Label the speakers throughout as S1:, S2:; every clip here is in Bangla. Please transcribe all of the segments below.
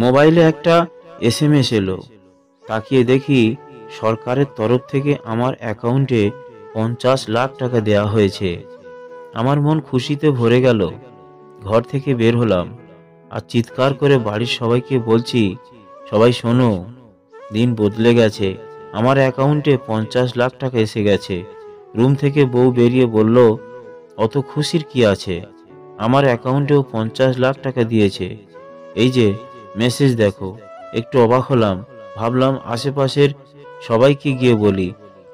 S1: মোবাইলে একটা এসএমএস এলো। তাকিয়ে দেখি সরকারের তরফ থেকে আমার অ্যাকাউন্টে 50 লাখ টাকা দেয়া হয়েছে। আমার মন খুশিতে ভরে গেল। ঘর থেকে বের হলাম আর চিৎকার করে বাড়ির সবাইকে বলছি, সবাই শোনো, দিন বদলে গেছে। আমার অ্যাকাউন্টে 50 লাখ টাকা এসে গেছে। রুম থেকে বউ বেরিয়ে বলল, অত খুশির কি আছে, আমার অ্যাকাউন্টেও 50 লাখ টাকা দিয়েছে। এই যে মেসেজ দেখো। একটু অবাক হলাম, ভাবলাম আশেপাশের সবাইকে গিয়ে বলি।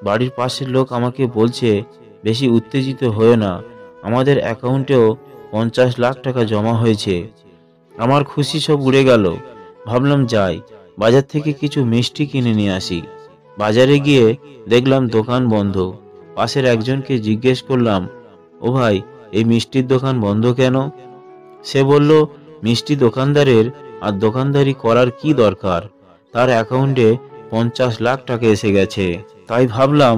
S1: বাড়ির পাশের লোক আমাকে বলছে, বেশি উত্তেজিত হয়েও না, আমাদের অ্যাকাউন্টেও 50 লাখ টাকা জমা হয়েছে। আমার খুশি সব উড়ে গেল। ভাবলাম যাই, বাজার থেকে কিছু মিষ্টি কিনে নিয়ে আসি। বাজারে গিয়ে দেখলাম দোকান বন্ধ। পাশের একজনকে জিজ্ঞেস করলাম, ও ভাই, এই মিষ্টির দোকান বন্ধ কেন? সে বলল, মিষ্টি দোকানদারের আর দোকানদারি করার কি দরকার, তার অ্যাকাউন্টে 50 লাখ টাকা এসে গেছে। তাই ভাবলাম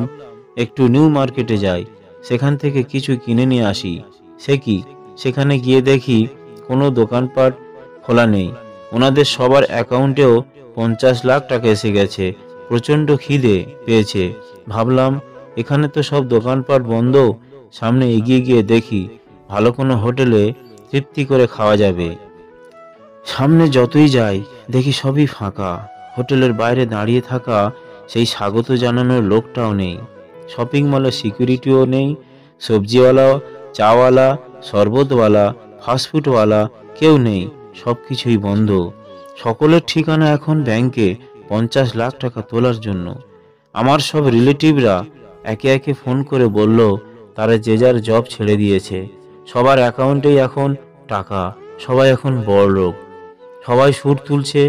S1: একটু নিউ মার্কেটে যাই, সেখান থেকে কিছু কিনে নিয়ে আসি। সে কি, সেখানে গিয়ে দেখি কোনো দোকানপাট খোলা নেই। ওনাদের সবার অ্যাকাউন্টেও 50 লাখ টাকা এসে গেছে। প্রচণ্ড খিদে পেয়েছে। ভাবলাম এখানে তো সব দোকানপাট বন্ধ। সামনে এগিয়ে গিয়ে দেখি ভালো কোনো হোটেলে তৃপ্তি করে খাওয়া যাবে। সামনে যতই যাই দেখি সবই ফাঁকা। হোটেলের বাইরে দাঁড়িয়ে থাকা সেই স্বাগত জানানোর লোকটাও নেই। শপিং মলে সিকিউরিটিও নেই। সবজিওয়ালা, চাওয়ালা, শরবতওয়ালা, ফাস্টফুডওয়ালা কেউ নেই। সব কিছুই বন্ধ। সকলের ঠিকানা এখন ব্যাংকে 50 লাখ টাকা তোলার জন্য। আমার সব রিলেটিভরা একে একে ফোন করে বলল তারা যে যার জব ছেড়ে দিয়েছে। সবার অ্যাকাউন্টেই এখন টাকা। সবাই এখন বড়লোক। সবাই সুর তুলছে,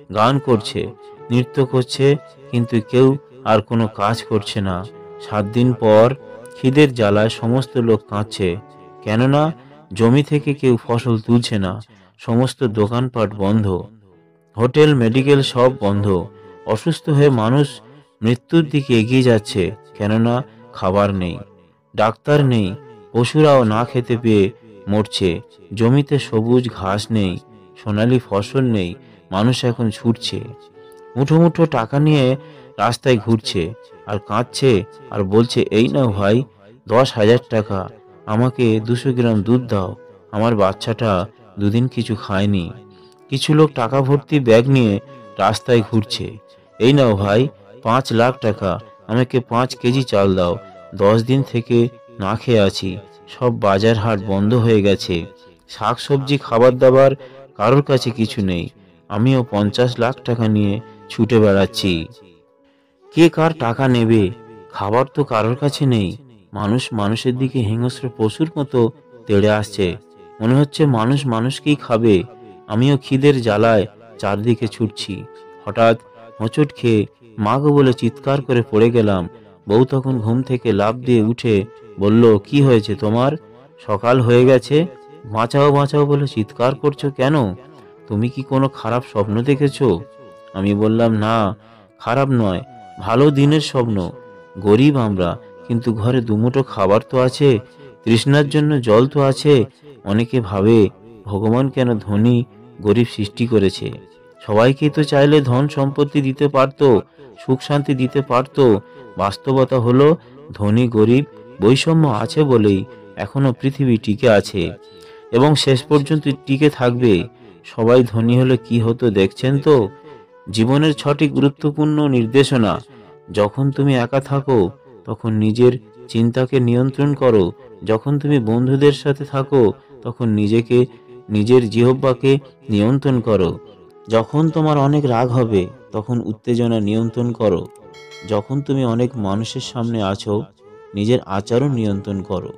S1: গান করছে, নৃত্য করছে, কিন্তু কেউ আর কোনো কাজ করছে না। 7 দিন পর খিদের জ্বালায় সমস্ত লোক কাঁদছে। কেননা জমি থেকে কেউ ফসল তুলছে না। সমস্ত দোকানপাট বন্ধ। হোটেল, মেডিকেল সব বন্ধ। অসুস্থ হয়ে মানুষ মৃত্যুর দিকে এগিয়ে যাচ্ছে, কেননা খাবার নেই, ডাক্তার নেই। পশুরাও না খেতে পেয়ে মরছে। জমিতে সবুজ ঘাস নেই, সোনালি ফসল নেই। মানুষ এখন ছুটছে, মুঠো মুঠো টাকা নিয়ে রাস্তায় ঘুরছে আর কাঁদছে আর বলছে, এই নাও ভাই, 10,000 টাকা, আমাকে 200 গ্রাম দুধ দাও, আমার বাচ্চাটা দুদিন কিছু খায়নি। কিছু লোক টাকা ভর্তি ব্যাগ নিয়ে রাস্তায় ঘুরছে। এই নাও ভাই, 5 লাখ টাকা, আমাকে 5 কেজি চাল দাও, 10 দিন থেকে না খেয়ে আছি। সব বাজার হাট বন্ধ হয়ে গেছে। শাক সবজি, খাবার দাবার কারোর কাছে কিছু নেই। আমিও 50 লাখ টাকা নিয়ে ছুটে বেড়াচ্ছি। কে কার টাকা নেবে? খাবার তো কারোর কাছে নেই। মানুষ মানুষের দিকে হিংস্র পশুর মতো তেড়ে আসছে। মনে হচ্ছে মানুষ মানুষকেই খাবে। আমিও খিদের জ্বালায় চারদিকে ছুটছি। হঠাৎ হোঁচট খেয়ে মা গো বলে চিৎকার করে পড়ে গেলাম। বউ তখন ঘুম থেকে লাফ দিয়ে উঠে বলল, কি হয়েছে তোমার? সকাল হয়ে গেছে, বাঁচাও বাঁচাও বলে চিৎকার করছো কেন? তুমি কি কোনো খারাপ স্বপ্ন দেখেছো? আমি বললাম, না, খারাপ নয়, ভালো দিনের স্বপ্ন। গরিব আমরা, কিন্তু ঘরে দুমুঠো খাবার তো আছে, তৃষ্ণার জন্য জল তো আছে। অনেকে ভাবে ভগবান কেন ধনী গরিব সৃষ্টি করেছে। সবাইকে তো চাইলে ধন সম্পত্তি দিতে পারতো, সুখ শান্তি দিতে পারতো। বাস্তবতা হলো ধনী গরিব বৈষম্য আছে বলেই এখনো পৃথিবী টিকে আছে এবং শেষ পর্যন্ত টিকে থাকবে। সবাই ধনী হলে কি হতো দেখছেন তো? জীবনের 6টি গুরুত্বপূর্ণ নির্দেশনা। যখন তুমি একা থাকো তখন নিজের চিন্তাকে নিয়ন্ত্রণ করো। যখন তুমি বন্ধুদের সাথে থাকো তখন নিজের জিহ্বাকে নিয়ন্ত্রণ করো। যখন তোমার অনেক রাগ হবে তখন উত্তেজনা নিয়ন্ত্রণ করো। যখন তুমি অনেক মানুষের সামনে আছো, নিজের আচরণ নিয়ন্ত্রণ করো।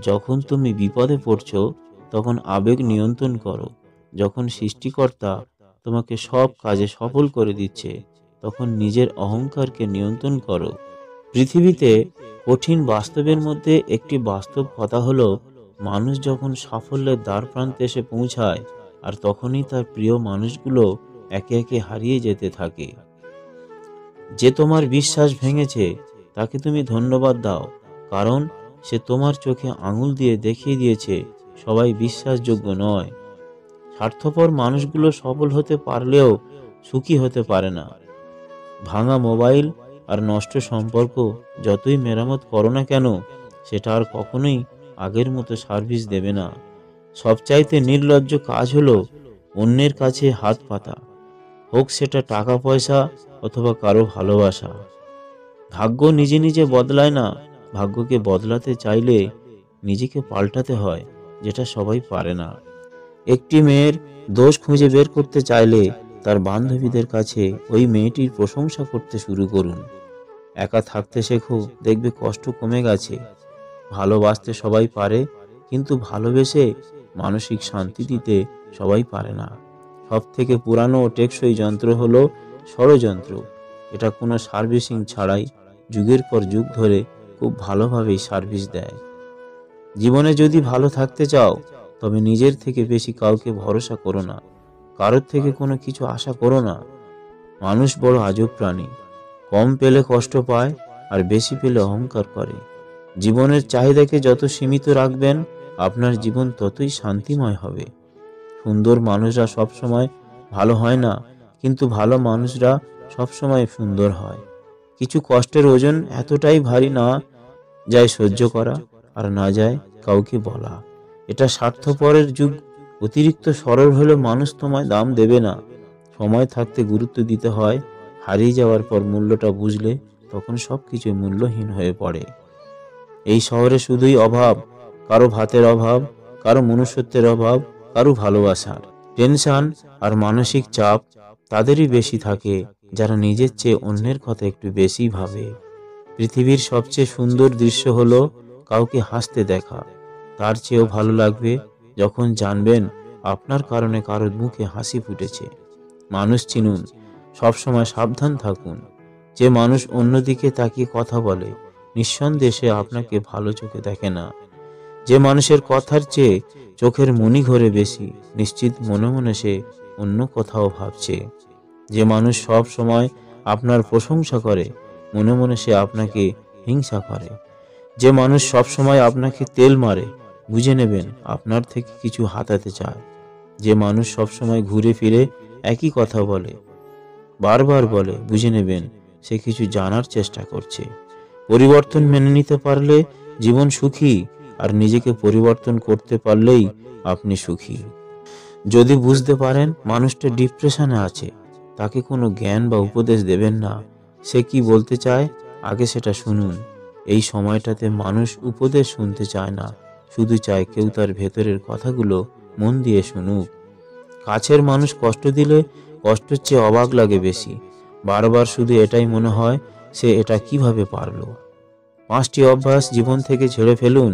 S1: যখন তুমি বিপদে পড়ছো তখন আবেগ নিয়ন্ত্রণ করো। যখন সৃষ্টিকর্তা তোমাকে সব কাজে সফল করে দিচ্ছে তখন নিজের অহংকারকে নিয়ন্ত্রণ করো। পৃথিবীতে কঠিন বাস্তবের মধ্যে একটি বাস্তব কথা হলো, মানুষ যখন সাফল্যের দ্বার প্রান্তে এসে পৌঁছায় আর তখনই তার প্রিয় মানুষগুলো একে একে হারিয়ে যেতে থাকে। যে তোমার বিশ্বাস ভেঙেছে তাকে তুমি ধন্যবাদ দাও, কারণ সে তোমার চোখে আঙুল দিয়ে দেখিয়ে দিয়েছে সবাই বিশ্বাসযোগ্য নয়। স্বার্থপর মানুষগুলো সফল হতে পারলেও সুখী হতে পারে না। ভাঙা মোবাইল আর নষ্ট সম্পর্ক যতই মেরামত করো না কেন, সেটা আর কখনোই আগের মতো সার্ভিস দেবে না। সবচাইতে নির্লজ্জ কাজ হলো অন্যের কাছে হাত পাতা, হোক সেটা টাকা পয়সা অথবা কারো ভালোবাসা। ভাগ্য নিজে নিজে বদলায় না, ভাগ্যকে বদলাতে চাইলে নিজেকে পাল্টাতে হয়, যেটা সবাই পারে না। একটি মেয়ের দোষ খুঁজে বের করতে চাইলে তার বান্ধবীদের কাছে ওই মেয়েটির প্রশংসা করতে শুরু করুন। একা থাকতে শেখো, দেখবে কষ্ট কমে গেছে। ভালোবাসতে সবাই পারে, কিন্তু ভালোবেসে মানসিক শান্তি দিতে সবাই পারে না। সব থেকে পুরানো ও টেকসই যন্ত্র হলো ষড়যন্ত্র। এটা কোনো সার্ভিসিং ছাড়াই যুগের পর যুগ ধরে খুব ভালোভাবেই সার্ভিস দেয়। জীবনে যদি ভালো থাকতে চাও, তবে নিজের থেকে বেশি কাউকে ভরসা করো না, কারোর থেকে কোনো কিছু আশা করো না। মানুষ বড় আজব প্রাণী, কম পেলে কষ্ট পায় আর বেশি পেলে অহংকার করে। জীবনের চাহিদাকে যত সীমিত রাখবেন, আপনার জীবন ততই শান্তিময় হবে। সুন্দর মানুষরা সবসময় ভালো হয় না, কিন্তু ভালো মানুষরা সবসময় সুন্দর হয়। কিছু কষ্টের ওজন এতটাই ভারী না যায় সহ্য করা, আর না যায় কাউকে বলা। এটা স্বার্থপরের যুগ। অতিরিক্ত সরল হলে মানুষ তোমায় দাম দেবে না। সময় থাকতে গুরুত্ব দিতে হয়, হারিয়ে যাওয়ার পর মূল্যটা বুঝলে তখন সবকিছু মূল্যহীন হয়ে পড়ে। এই শহরে শুধুই অভাব, কারো ভাতের অভাব, কারো মনুষ্যত্বের অভাব, কারো ভালোবাসার। টেনশন আর মানসিক চাপ তাদেরই বেশি থাকে যারা নিজের চেয়ে অন্যের কথা একটু বেশি ভাবে। পৃথিবীর সবচেয়ে সুন্দর দৃশ্য হলো কাউকে হাসতে দেখা। তার চেয়েও ভালো লাগবে যখন জানবেন আপনার কারণে কারোর মুখে হাসি ফুটেছে। মানুষ চিনুন, সবসময় সাবধান থাকুন। যে মানুষ অন্যদিকে তাকিয়ে কথা বলে, নিঃসন্দেহে সে আপনাকে ভালো চোখে দেখে না। যে মানুষের কথার চেয়ে চোখের মনি ঘরে বেশি, নিশ্চিত মনে মনে সে অন্য কোথাও ভাবছে। যে মানুষ সব সময় আপনার প্রশংসা করে, মনে মনে সে আপনাকে হিংসা করে। যে মানুষ সব সময় আপনাকে তেল মারে, বুঝে নেবেন আপনার থেকে কিছু হাতাতে চায়। যে মানুষ সব সময় ঘুরে ফিরে একই কথা বলে, বারবার বলে, বুঝে নেবেন সে কিছু জানার চেষ্টা করছে। পরিবর্তন মেনে নিতে পারলে জীবন সুখী, আর নিজেকে পরিবর্তন করতে পারলেই আপনি সুখী। যদি বুঝতে পারেন মানুষটা ডিপ্রেশনে আছে, তাকে কোনো জ্ঞান বা উপদেশ দেবেন না। সে কি বলতে চায় আগে সেটা শুনুন। এই সময়টাতে মানুষ উপদেশ শুনতে চায় না, শুধু চায় কেউ তার ভেতরের কথাগুলো মন দিয়ে শুনুক। কাছের মানুষ কষ্ট দিলে কষ্টের চেয়ে অবাক লাগে বেশি। বারবার শুধু এটাই মনে হয়, সে এটা কিভাবে পারলো। 5টি অভ্যাস জীবন থেকে ছেড়ে ফেলুন।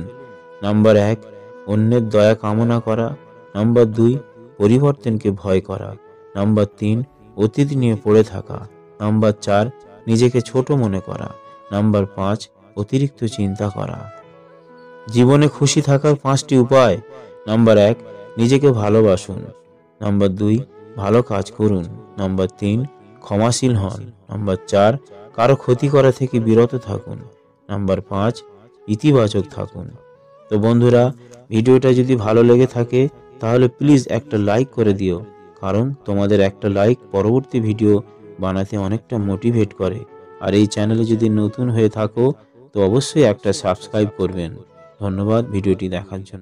S1: নাম্বার 1, অন্যের দয়া কামনা করা। নাম্বার 2, পরিবর্তনকে ভয় করা। নাম্বার 3, অতীত নিয়ে পড়ে থাকা। নাম্বার 4, নিজেকে ছোট মনে করা। নাম্বার 5, অতিরিক্ত চিন্তা করা। জীবনে খুশি থাকার 5টি উপায়। নাম্বার 1, নিজেকে ভালোবাসুন। নাম্বার 2, ভালো কাজ করুন। নাম্বার 3, ক্ষমাশীল হন। নাম্বার 4, কারো ক্ষতি করা থেকে বিরত থাকুন। নাম্বার 5, ইতিবাচক থাকুন। তো বন্ধুরা, ভিডিওটা যদি ভালো লেগে থাকে তাহলে প্লিজ একটা লাইক করে দিও, কারণ তোমাদের একটা লাইক পরবর্তী ভিডিও বানাতে অনেকটা মোটিভেট করে। আর এই চ্যানেলে যদি নতুন হয়ে থাকো তো অবশ্যই একটা সাবস্ক্রাইব করবেন। ধন্যবাদ ভিডিওটি দেখার জন্য।